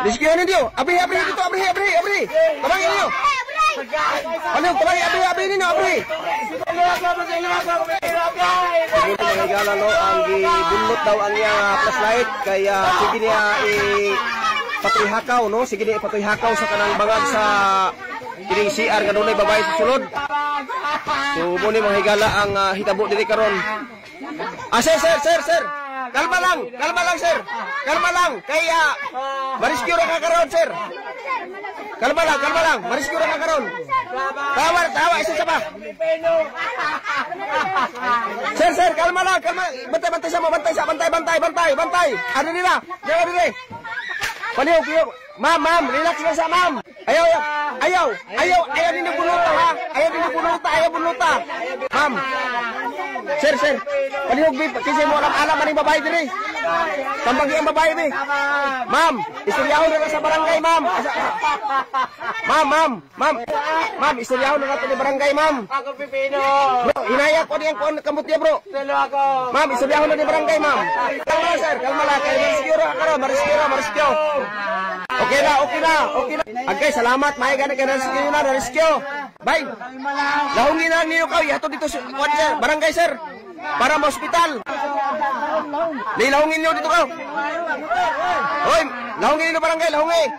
Rescue niyo. Abri dito, abri. Tabangin niyo. Ano, tabangin, abri niyo, abri. Siguro mga higala no, ang gibunot daw ang iya flashlight kaya sige niya patoy-hakaw no, sige niya patoy-hakaw sa kanang bangag sa kining CR kanunay babae sa sulod. So mo ni mga higala ang hitabo diri karon. Sir. Kalma lang sir. Kalma lang kaya ma-rescue ra ka karon sir. Kalma lang, ma-rescue ra ka karon. Tawa isa pa. Sir, kalma lang. Bantay sa mo, bantay. Ano nila? Diyan dili. Palihog. Ma'am, relax lang sa ma'am. Ayaw din bunuta ha. Ayaw bunuta. Ma'am. Sir. Palihog bi, kasi mo alam maning babae diri. Tambagi ang babae bi. Ma'am, istoryahon na sa barangay, ma'am. Ma'am, istoryahon na sa barangay, ma'am. Ako pipino. Bro, hinaya ko niyang kamot niya, bro. Telo ako. Ma'am, istoryahon na ni barangay, ma'am. Kalma lang, sir. Kalma lang. Kaya ma-rescue. Okay na. Agay, salamat. May gana ka na rescue. Bye. Lahungin na niyo kayo. Yato dito, barangay, sir. Para sa ospital. Lahungin niyo dito kayo. Hoy, lahungin niyo barangay, lahungin.